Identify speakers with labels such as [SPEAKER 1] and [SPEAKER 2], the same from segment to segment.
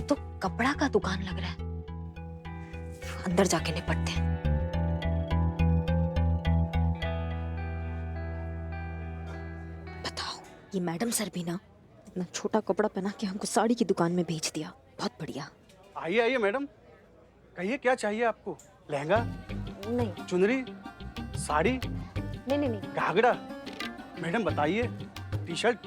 [SPEAKER 1] तो कपड़ा का दुकान लग रहा है। अंदर जाके निपटते हैं। बताओ, ये मैडम सर भी ना इतना छोटा कपड़ा पहना के हमको साड़ी की दुकान में भेज दिया। बहुत बढ़िया।
[SPEAKER 2] आइए आइए मैडम, कहिए क्या चाहिए आपको? लहंगा,
[SPEAKER 1] नहीं
[SPEAKER 2] चुनरी, साड़ी,
[SPEAKER 1] नहीं नहीं नहीं
[SPEAKER 2] घाघरा? मैडम बताइए, टी शर्ट?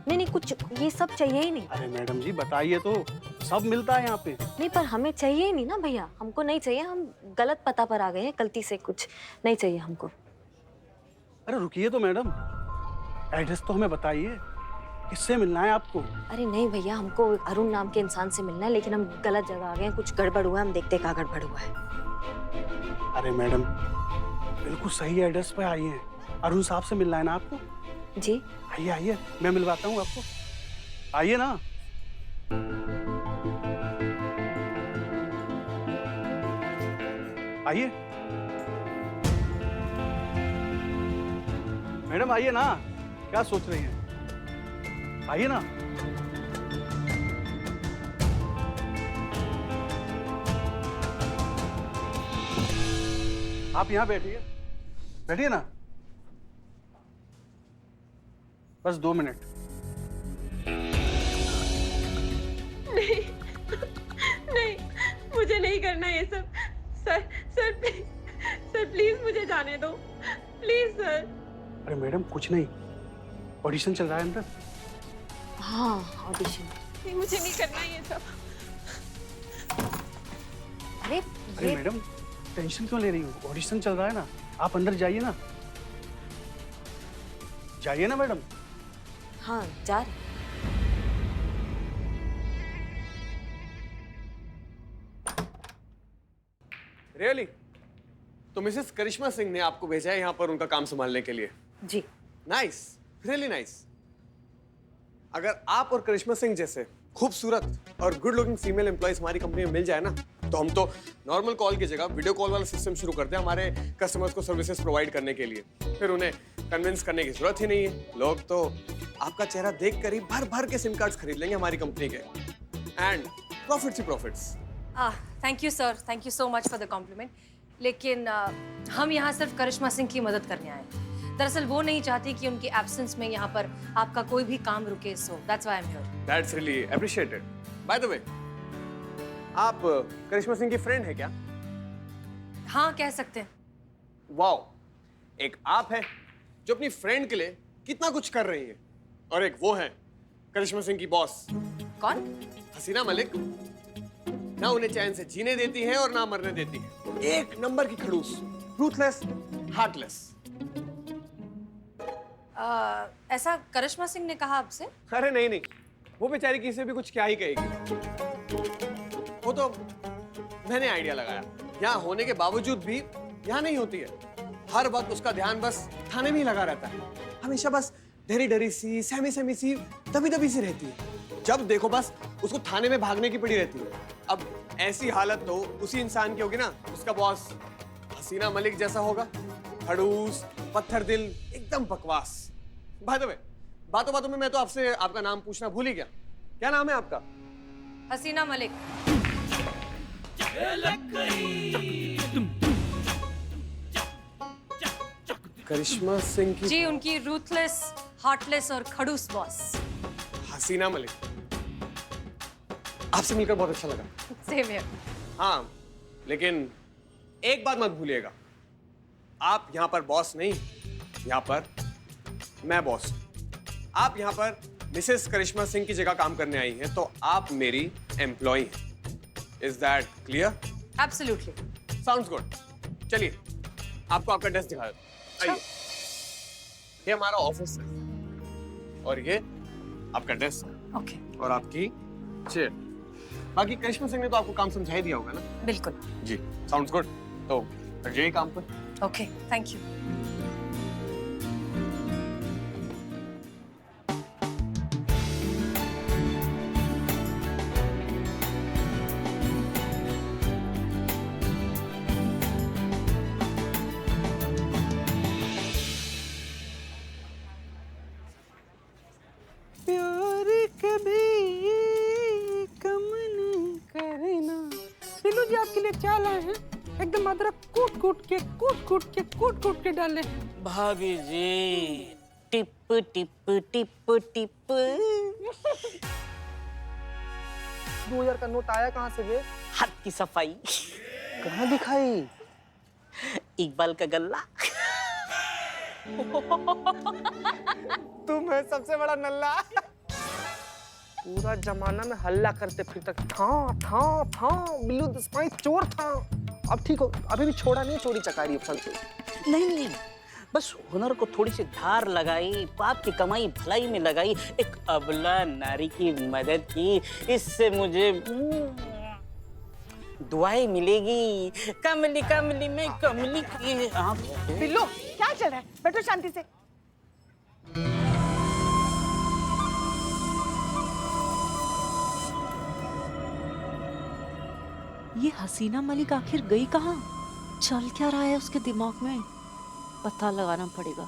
[SPEAKER 1] नहीं नहीं, कुछ ये सब चाहिए ही नहीं।
[SPEAKER 2] अरे मैडम जी बताइए तो, सब मिलता है यहाँ पे।
[SPEAKER 1] नहीं, पर हमें चाहिए ही नहीं ना भैया, हमको नहीं चाहिए। हम गलत पता पर आ गए हैं गलती से, कुछ नहीं चाहिए हमको।
[SPEAKER 2] अरे रुकिए तो मैडम, एड्रेस तो हमें बताइए, किससे मिलना है आपको?
[SPEAKER 1] अरे नहीं भैया, हमको अरुण नाम के इंसान से मिलना है, लेकिन हम गलत जगह आ गए हैं। कुछ गड़बड़ हुआ है, हम देखते हैं क्या गड़बड़ हुआ है।
[SPEAKER 2] अरे मैडम, बिल्कुल सही एड्रेस पे आई हैं। अरुण साहब से मिलना है ना आपको?
[SPEAKER 1] जी
[SPEAKER 2] आइए आइए, मैं मिलवाता हूँ आपको। आइए ना। आइए मैडम, आइए ना, क्या सोच रही हैं? आइए ना। आप यहाँ बैठिए, बैठिए ना, बस 2 मिनट।
[SPEAKER 3] नहीं नहीं, मुझे नहीं करना ये सब। सर सर प्लीज मुझे जाने दो, प्लीज सर।
[SPEAKER 2] अरे मैडम कुछ नहीं, ऑडिशन चल रहा है अंदर।
[SPEAKER 1] हाँ, ऑडिशन।
[SPEAKER 3] नहीं, मुझे नहीं करना ये सब।
[SPEAKER 1] अरे
[SPEAKER 2] अरे
[SPEAKER 1] ये
[SPEAKER 2] मैडम, टेंशन क्यों ले रही हो? ऑडिशन चल रहा है ना, आप अंदर जाइए ना, जाइए ना मैडम।
[SPEAKER 1] हाँ, जा रहे।
[SPEAKER 4] रियली? तो मिसेस करिश्मा सिंह ने आपको भेजा है यहाँ पर उनका काम संभालने के लिए?
[SPEAKER 1] जी।
[SPEAKER 4] Nice, really nice. अगर आप और करिश्मा सिंह जैसे खूबसूरत और गुड लुकिंग फीमेल एम्प्लॉइज हमारी कंपनी में मिल जाए ना, तो हम तो नॉर्मल कॉल की जगह वीडियो कॉल वाला सिस्टम शुरू करते हैं हमारे कस्टमर्स को सर्विसेज प्रोवाइड करने के लिए। फिर उन्हें कन्विंस करने की जरूरत ही नहीं है। लोग तो आपका चेहरा देखकर ही भर भर के सिम कार्ड्स खरीद लेंगे हमारी कंपनी के। एंड प्रॉफिट्स ही profits.
[SPEAKER 5] Thank you sir, thank you so much for the compliment. लेकिन हम यहाँ सिर्फ करिश्मा सिंह की मदद करने आए हैं। दरअसल वो नहीं चाहती कि उनकी एब्सेंस में यहाँ पर आपका कोई भी काम रुके, so that's why I am here.
[SPEAKER 4] That's really appreciated. By the way, आप करिश्मा सिंह की फ्रेंड है क्या?
[SPEAKER 5] हाँ, कह सकते हैं।
[SPEAKER 4] वाओ, एक आप है जो अपनी फ्रेंड के लिए कितना कुछ कर रही है, और एक वो है करिश्मा सिंह की बॉस
[SPEAKER 5] कौन?
[SPEAKER 4] हसीना मलिक। ना उन्हें चैन से जीने देती है और ना मरने देती है। एक नंबर की खड़ूस, रूथलेस, हार्टलेस।
[SPEAKER 5] ऐसा करिश्मा सिंह ने कहा आपसे?
[SPEAKER 4] अरे नहीं नहीं, वो बेचारी किसी से भी कुछ क्या ही कहेगी। वो तो मैंने आइडिया लगाया, यहाँ होने के बावजूद भी यहाँ नहीं होती है। हर वक्त उसका ध्यान बस थाने में ही लगा रहता है। हमेशा बस डरी डरी सी, सहमी सहमी सी, दबी दबी सी रहती है। जब देखो बस उसको थाने में भागने की पड़ी रहती है। अब ऐसी हालत तो उसी इंसान की होगी ना, उसका बॉस हसीना मलिक जैसा होगा। खड़ूस, पत्थर दिल, एकदम बकवास। बाय द वे, बातों बातों में मैं तो आपसे आपका नाम पूछना भूल ही गया। क्या नाम है आपका?
[SPEAKER 5] हसीना मलिक।
[SPEAKER 4] करिश्मा सिंह की
[SPEAKER 5] जी, उनकी रूथलेस, हार्टलेस और खड़ूस बॉस।
[SPEAKER 4] हसीना मलिक। आपसे मिलकर बहुत अच्छा लगा।
[SPEAKER 5] Same here.
[SPEAKER 4] हाँ, लेकिन एक बात मत भूलिएगा, आप यहाँ पर बॉस नहीं, यहाँ पर मैं बॉस हूँ। आप यहाँ पर मिसेस करिश्मा सिंह की जगह काम करने आई हैं, तो आप मेरी एम्प्लॉई हैं। Is that clear?
[SPEAKER 5] Absolutely.
[SPEAKER 4] Sounds good. चलिए, आपको आपका डेस्क दिखा देता हूं। आइए, ये हमारा ऑफिस है और ये आपका डेस्क।
[SPEAKER 5] ओके।
[SPEAKER 4] और आपकी चेयर। बाकी करिश्मा सिंह ने तो आपको काम समझा ही दिया होगा ना?
[SPEAKER 5] बिल्कुल।
[SPEAKER 4] जी, साउंड्स गुड। तो लग जाइए काम पर।
[SPEAKER 5] Okay, thank you.
[SPEAKER 2] प्यार कभी कम
[SPEAKER 6] जी आपके लिए क्या लाए हैं? एकदम अदरक कूट कूट के डाले।
[SPEAKER 7] भाभी जी टिप टिप टिप टिप।
[SPEAKER 6] 2000 का नोट आया कहाँ से बे?
[SPEAKER 7] हाथ की सफाई।
[SPEAKER 6] कहाँ दिखाई?
[SPEAKER 7] इकबाल का गल्ला।
[SPEAKER 6] तुम है सबसे बड़ा नल्ला। पूरा जमाना में हल्ला करते फिरता था बिल्लू दसमाई चोर था। अब ठीक हो, अभी भी छोड़ा नहीं, चोरी चकारी संतोष।
[SPEAKER 7] नहीं, बस हुनर को थोड़ी सी धार लगाई, पाप की कमाई भलाई में लगाई, एक अबला नारी की मदद की, इससे मुझे दुआएं मिलेगी। कमली कमली में कमली की आँख।
[SPEAKER 8] बिल्लू क्या चल रहा है? बैठो शांति से।
[SPEAKER 1] ये हसीना मलिक आखिर गई कहाँ? चल क्या रहा है उसके दिमाग में? पता लगाना पड़ेगा।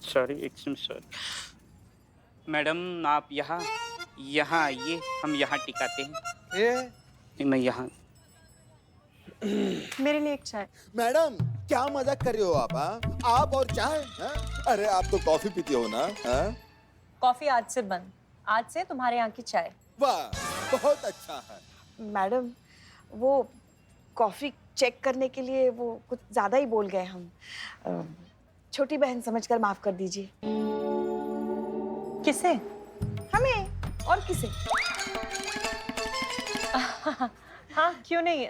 [SPEAKER 7] Sorry, extreme sorry. मैडम आप यहाँ आइए, हम यहाँ टिकाते हैं। मैं यहाँ।
[SPEAKER 8] मेरे लिए एक चाय।
[SPEAKER 9] मैडम क्या मजाक कर रहे हो आप? आप और चाय? अरे आप तो कॉफी पीती हो ना?
[SPEAKER 10] कॉफी आज से बंद, आज से तुम्हारे यहाँ की चाय।
[SPEAKER 9] वाह बहुत अच्छा है।
[SPEAKER 8] मैडम वो कॉफी चेक करने के लिए वो कुछ ज्यादा ही बोल गए हम। छोटी बहन समझकर माफ कर दीजिए।
[SPEAKER 10] किसे?
[SPEAKER 8] हमें और किसे?
[SPEAKER 10] हाँ क्यों नहीं,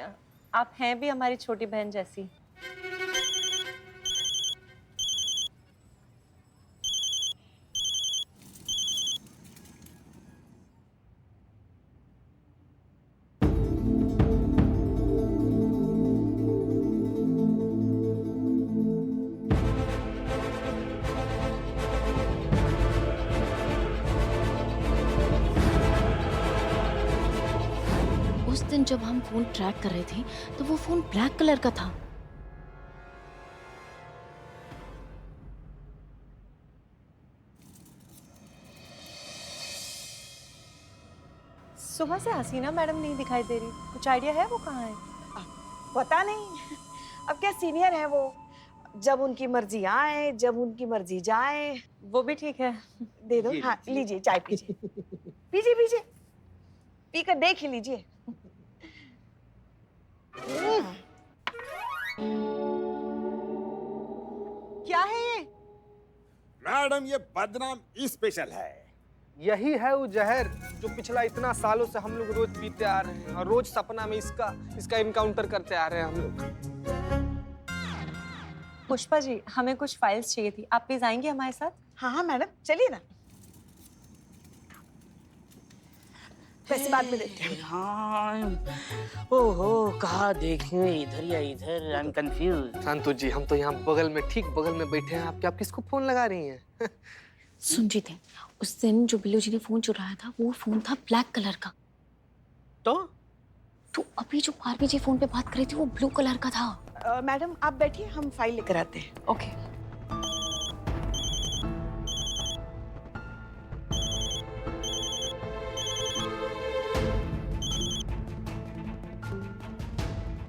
[SPEAKER 10] आप हैं भी हमारी छोटी बहन जैसी।
[SPEAKER 1] उस दिन जब हम फोन ट्रैक कर रहे थे तो वो फोन ब्लैक कलर का था।
[SPEAKER 10] सुबह से हसीना मैडम नहीं दिखाई दे रही, कुछ आइडिया है वो कहाँ है?
[SPEAKER 8] पता नहीं। अब क्या सीनियर है वो, जब उनकी मर्जी आए जब उनकी मर्जी जाए।
[SPEAKER 10] वो भी ठीक है।
[SPEAKER 8] दे दो। हाँ लीजिए चाय पीजिए। पीजिए पीकर देख ही लीजिए।
[SPEAKER 10] क्या है ये?
[SPEAKER 9] मैडम ये बदनाम स्पेशल है।
[SPEAKER 6] यही है वो जहर जो पिछला इतना सालों से हम लोग रोज पीते आ रहे हैं और रोज सपना में इसका इनकाउंटर करते आ रहे हैं हम लोग।
[SPEAKER 10] पुष्पा जी हमें कुछ फाइल्स चाहिए थी, आप प्लीज आएंगे हमारे साथ?
[SPEAKER 8] हाँ मैडम चलिए ना। पैसे बाद में देते हैं।
[SPEAKER 7] हाँ, ओहो कहाँ देखें, इधर या इधर, I am confuse.
[SPEAKER 6] Santosh ji हम तो यहाँ बगल में, ठीक बगल में बैठे हैं आपके, आप किसको फोन लगा रही हैं?
[SPEAKER 1] सुनजीत, उस दिन जो बिल्लू जी ने फोन चुराया था वो फोन था ब्लैक कलर का। तो अभी जो पारवी जी फोन पे बात कर रही थी वो ब्लू कलर का था।
[SPEAKER 8] मैडम आप बैठिए, हम फाइल लेकर आते हैं।
[SPEAKER 1] ओके।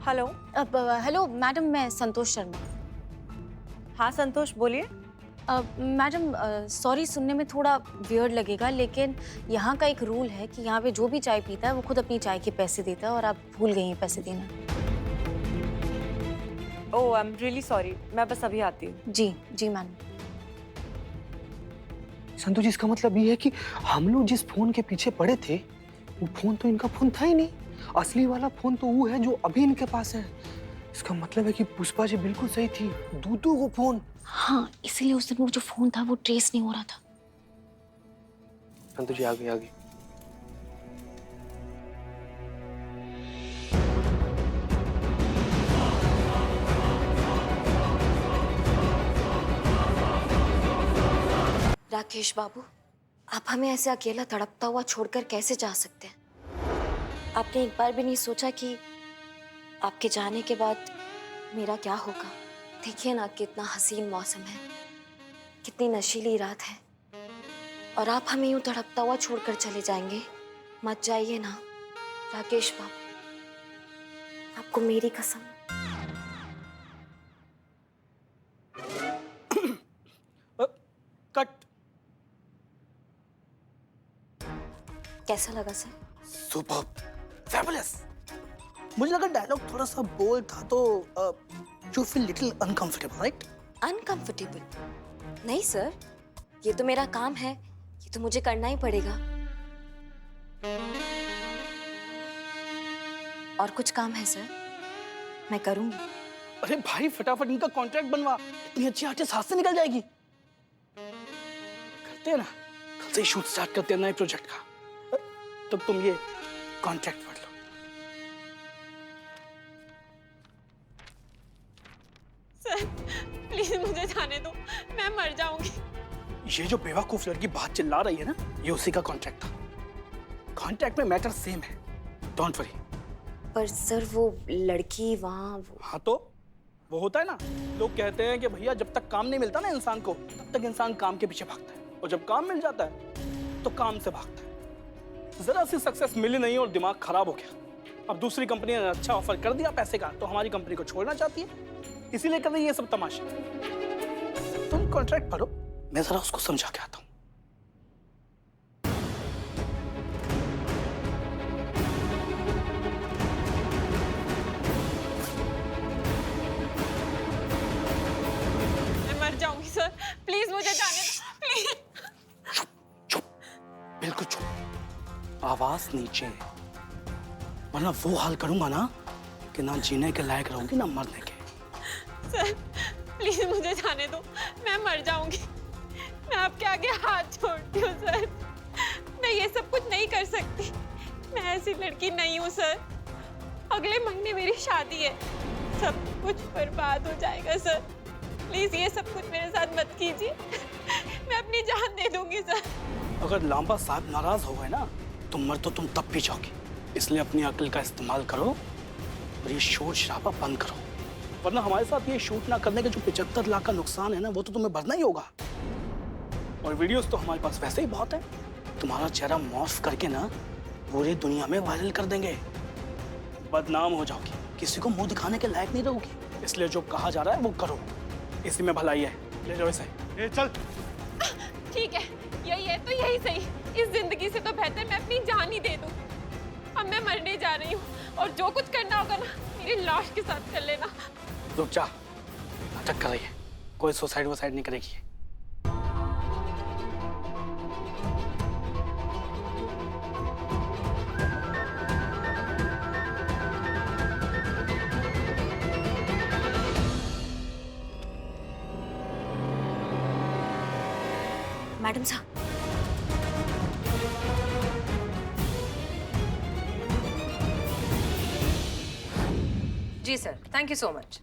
[SPEAKER 10] हेलो।
[SPEAKER 1] अब हेलो मैडम, मैं संतोष शर्मा।
[SPEAKER 10] हाँ संतोष बोलिए।
[SPEAKER 1] मैडम सॉरी सुनने में थोड़ा वियर्ड लगेगा, लेकिन यहाँ का एक रूल है कि यहाँ पे जो भी चाय पीता है वो खुद अपनी चाय के पैसे देता है, और आप भूल गई हैं पैसे देना।
[SPEAKER 10] ओह आई एम रियली सॉरी, मैं बस अभी आती हूँ।
[SPEAKER 1] जी मैम।
[SPEAKER 6] संतोष जी इसका मतलब ये है कि हम लोग जिस फोन के पीछे पड़े थे वो फोन तो इनका फोन था ही नहीं। असली वाला फोन तो वो है जो अभी इनके पास है। इसका मतलब है कि पुष्पा जी बिल्कुल सही थी, दूधू को फोन।
[SPEAKER 1] हाँ, इसीलिए उस दिन वो जो फोन था वो ट्रेस नहीं हो रहा था।
[SPEAKER 6] संतोष जी आगे।
[SPEAKER 1] राकेश बाबू, आप हमें ऐसे अकेला तड़पता हुआ छोड़कर कैसे जा सकते हैं? आपने एक बार भी नहीं सोचा कि आपके जाने के बाद मेरा क्या होगा? देखिए ना कितना हसीन मौसम है, कितनी नशीली रात है, और आप हमें यूं तड़पता हुआ छोड़कर चले जाएंगे। मत जाइए ना राकेश बाबू, आपको मेरी कसम।
[SPEAKER 6] कट।
[SPEAKER 1] कैसा लगा सर?
[SPEAKER 6] Super, fabulous. मुझे लगा डायलॉग थोड़ा सा बोल्ड था तो you feel little uncomfortable, right?
[SPEAKER 1] Uncomfortable? नहीं सर, ये तो मेरा काम है, ये तो मुझे करना ही पड़ेगा। और कुछ काम है सर, मैं करूंगी।
[SPEAKER 6] अरे भाई फटाफट इनका कॉन्ट्रैक्ट बनवा, इतनी अच्छी आर्टिस्ट हाथ से निकल जाएगी। करते हैं ना, कल से ही शूट स्टार्ट करते हैं नए प्रोजेक्ट का। तब तुम ये कॉन्ट्रैक्ट पढ़ लो।
[SPEAKER 3] सर प्लीज मुझे जाने दो, मैं मर जाऊंगी।
[SPEAKER 6] ये जो बेवकूफ लड़की बात चिल्ला रही है ना, ये उसी का कॉन्ट्रैक्ट था। कॉन्ट्रैक्ट में मैटर सेम है, डोंट वरी।
[SPEAKER 1] पर सर वो लड़की वहाँ
[SPEAKER 6] हाँ तो वो होता है ना, लोग कहते हैं कि भैया जब तक काम नहीं मिलता ना इंसान को, तब तक इंसान काम के पीछे भागता है, और जब काम मिल जाता है तो काम से भागता है। जरा सी सक्सेस मिली नहीं और दिमाग खराब हो गया। अब दूसरी कंपनी ने अच्छा ऑफर कर दिया पैसे का, तो हमारी कंपनी को छोड़ना चाहती है, इसीलिए कर रही है ये सब तमाशे। तुम कॉन्ट्रैक्ट पढ़ो, मैं जरा उसको समझा के आता हूँ।
[SPEAKER 3] जाऊंगी सर, प्लीज मुझे जाने दो, प्लीज।
[SPEAKER 6] चुप चुप, बिल्कुल चुप, आवाज नीचे, वरना वो हाल करूंगा ना कि ना जीने के लायक रहोगी ना मरने के।
[SPEAKER 3] सर प्लीज मुझे जाने दो, मैं मर जाऊंगी। मैं आपके आगे हाथ जोड़ती हूँ सर, मैं ये सब कुछ नहीं कर सकती। मैं ऐसी लड़की नहीं हूँ सर। अगले महीने मेरी शादी है, सब कुछ बर्बाद हो जाएगा सर। प्लीज ये सब कुछ मेरे साथ मत कीजिए, मैं अपनी जान दे दूंगी सर।
[SPEAKER 6] अगर लांबा साहब नाराज हो गए ना, तो मर तो तुम तब भी जाओगे। इसलिए अपनी अक्ल का इस्तेमाल करो और ये शोर शराबा बंद करो, वरना हमारे साथ ये शूट ना करने के जो 75 लाख का नुकसान है ना, वो तो तुम्हें भरना ही होगा। और वीडियोस तो हमारे पास वैसे ही बहुत है, तुम्हारा चेहरा मॉर्फ करके ना पूरी दुनिया में वायरल कर देंगे। बदनाम हो जाओगी, किसी को मुंह दिखाने के लायक नहीं रहोगी। इसलिए जो कहा जा रहा है वो करो, इसी में भलाई है। ले जाओ इसे।
[SPEAKER 2] ए चल।
[SPEAKER 3] ठीक है, यही है तो यही सही। इस जिंदगी से तो बेहतर मैं अपनी जान ही दे दूं। अब मैं मरने जा रही हूँ, और जो कुछ करना होगा ना मेरी लाश के साथ कर लेना।
[SPEAKER 6] रुक जा, नाटक कर रही है, कोई सुसाइड वसाइड नहीं करेगी।
[SPEAKER 1] मैडम साहब,
[SPEAKER 5] जी sir, thank you so much.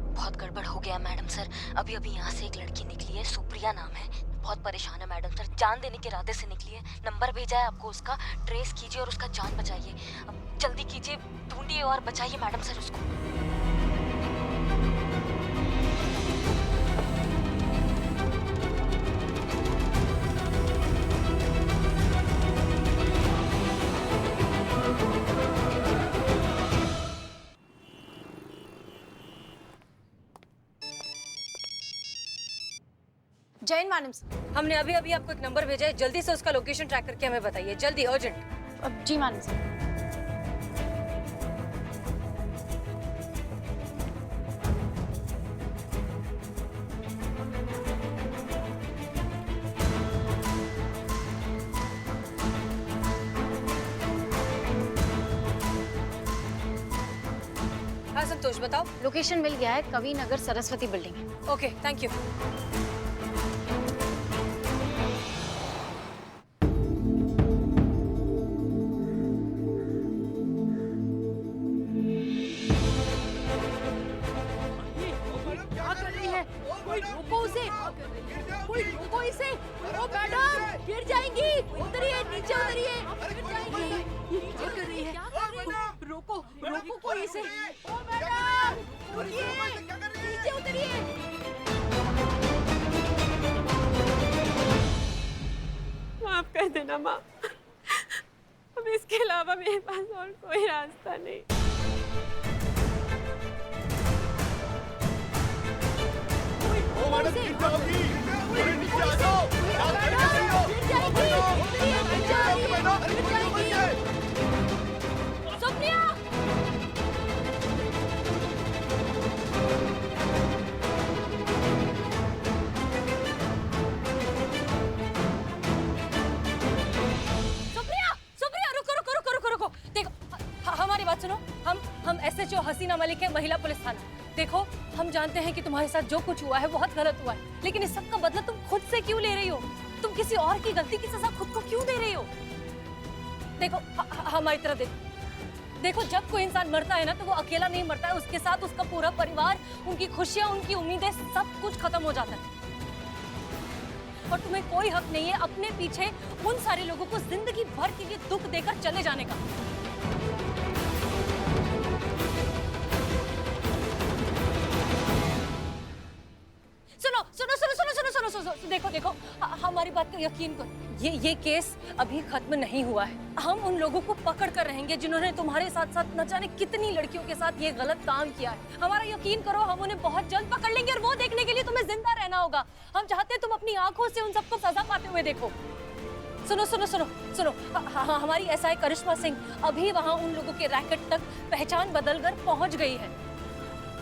[SPEAKER 1] बहुत गड़बड़ हो गया मैडम सर। अभी अभी यहाँ से एक लड़की निकली है, सुप्रिया नाम है, बहुत परेशान है मैडम सर। जान देने के इरादे से निकली है। नंबर भेजा है आपको उसका, ट्रेस कीजिए और उसका जान बचाइए। अब जल्दी कीजिए, ढूंढिए और बचाइए मैडम सर उसको।
[SPEAKER 5] जैन मैडम, हमने अभी अभी आपको एक नंबर भेजा है, जल्दी से उसका लोकेशन ट्रैक करके हमें बताइए, जल्दी, अर्जेंट।
[SPEAKER 1] जी मैडम सर।
[SPEAKER 5] हाँ संतोष, बताओ।
[SPEAKER 11] लोकेशन मिल गया है, कवि नगर सरस्वती बिल्डिंग है।
[SPEAKER 5] Okay, thank you.
[SPEAKER 11] कोई रोको उसे, कोई रोको इसे। ओ मैडम, गिर जाएंगी। उतरिए, नीचे उतरिए। गिर जाएंगी। ये नीचे कर रही है। रोको रोको कोई इसे। ओ मैडम रुकिए, नीचे उतरिए।
[SPEAKER 3] माफ कर देना माँ, अब इसके अलावा मेरे पास और कोई रास्ता नहीं।
[SPEAKER 11] सुप्रिया
[SPEAKER 5] सुप्रिया सुप्रिया रुको रुको रुको रुको रुको देखो हमारी बात सुनो। हम SHO हसीना मलिक है, महिला पुलिस थाना। देखो हम जानते हैं कि तुम्हारे साथ जो कुछ हुआ है बहुत गलत हुआ है, लेकिन इस सब का बदला तुम खुद से क्यों ले रही हो? तुम किसी और की गलती की सजा खुद को क्यों दे रही हो? देखो हमारी तरफ देखो। देखो जब कोई इंसान मरता है ना तो वो अकेला नहीं मरता है, उसके साथ उसका पूरा परिवार, उनकी खुशियां, उनकी उम्मीदें, सब कुछ खत्म हो जाता है। और तुम्हें कोई हक नहीं है अपने पीछे उन सारे लोगों को जिंदगी भर के लिए दुख देकर चले जाने का। सुनो सुनो सुनो सुनो सुनो सुनो सुनो सुनो, देखो देखो हमारी बात को यकीन करो, ये केस अभी खत्म नहीं हुआ है। हम उन लोगों को पकड़ कर रहेंगे जिन्होंने तुम्हारे साथ साथ न जाने कितनी लड़कियों के साथ ये गलत काम किया है। हमारा यकीन करो, हम उन्हें बहुत जल्द पकड़ लेंगे और वो देखने के लिए तुम्हें जिंदा रहना होगा। हम चाहते हैं तुम अपनी आंखों से उन सबको सजा पाते हुए देखो। सुनो सुनो सुनो सुनो, हमारी SI करिश्मा सिंह अभी वहाँ उन लोगों के रैकेट तक पहचान बदलकर पहुंच गई है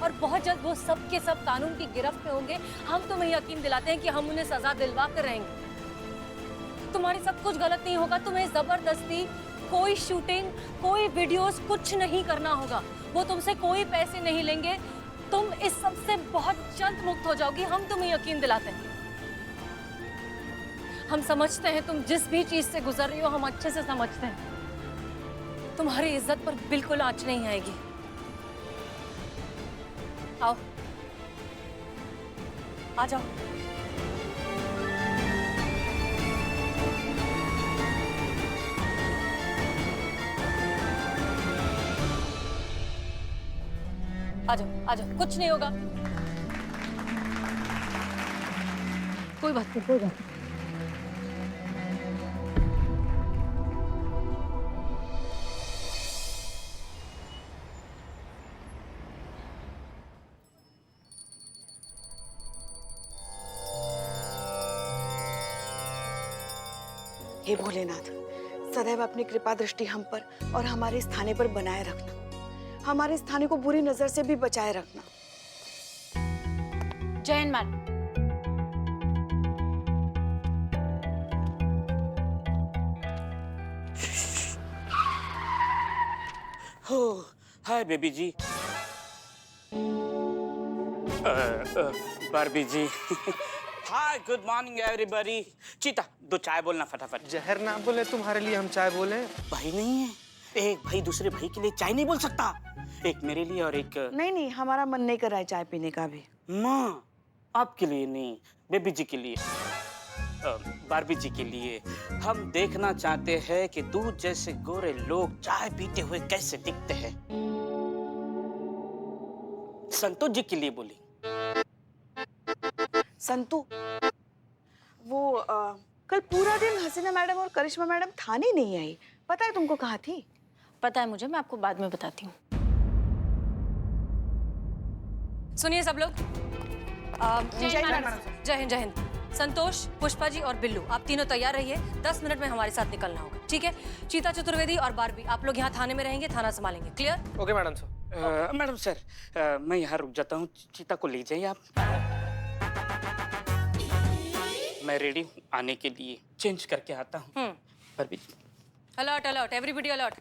[SPEAKER 5] और बहुत जल्द वो सब के सब कानून की गिरफ्त में होंगे। हम तुम्हें यकीन दिलाते हैं कि हम उन्हें सजा दिलवा कर रहेंगे। तुम्हारे सब कुछ गलत नहीं होगा, तुम्हें जबरदस्ती कोई शूटिंग, कोई वीडियोस कुछ नहीं करना होगा। वो तुमसे कोई पैसे नहीं लेंगे, तुम इस सब से बहुत जल्द मुक्त हो जाओगी, हम तुम्हें यकीन दिलाते हैं। हम समझते हैं तुम जिस भी चीज से गुजर रही हो, हम अच्छे से समझते हैं। तुम्हारी इज्जत पर बिल्कुल आंच नहीं आएगी। आओ आ जाओ। आ जाओ, कुछ नहीं होगा। कोई बात नहीं, कोई बात नहीं।
[SPEAKER 8] हे भोलेनाथ, सदैव अपनी कृपा दृष्टि हम पर और हमारे इस थाने पर बनाए रखना। हमारे इस थाने को बुरी नजर से भी बचाए रखना।
[SPEAKER 11] जैन मैडम।
[SPEAKER 7] हो hi baby ji. Barbie ji. Hi good morning everybody. चीता दो चाय बोलना फटाफट।
[SPEAKER 6] जहर ना बोले तुम्हारे लिए हम चाय बोले।
[SPEAKER 7] भाई नहीं है, एक भाई दूसरे भाई के लिए चाय नहीं बोल सकता। एक मेरे लिए और एक
[SPEAKER 8] नहीं, हमारा मन नहीं कर रहा है चाय पीने का भी।
[SPEAKER 7] माँ आपके लिए नहीं, बेबी जी के लिए, बारबी जी के लिए। हम देखना चाहते हैं कि दूध जैसे गोरे लोग चाय पीते हुए कैसे दिखते हैं। संतोष जी के लिए बोली।
[SPEAKER 8] संतू, वो कल पूरा दिन हसीना मैडम और करिश्मा मैडम थाने नहीं आई। पता है तुमको कहाँ थी?
[SPEAKER 5] पता है मुझे, मैं आपको बाद में बताती हूँ। सुनिए सब लोग। जय हिंद, जय हिंद। संतोष, पुष्पा जी और बिल्लू, आप तीनों तैयार रहिए। 10 मिनट में हमारे साथ निकलना होगा, ठीक है? चीता चतुर्वेदी और बारबी, आप लोग यहाँ थाने में रहेंगे, थाना संभालेंगे। Clear?
[SPEAKER 6] Okay madam sir.
[SPEAKER 7] Madam sir, मैं यहाँ रुक जाता हूँ। चीता को ले जाइए आप। मैं रेडी हूँ आने के लिए, चेंज करके आता हूँ। Barbie.
[SPEAKER 5] Alert alert, everybody alert.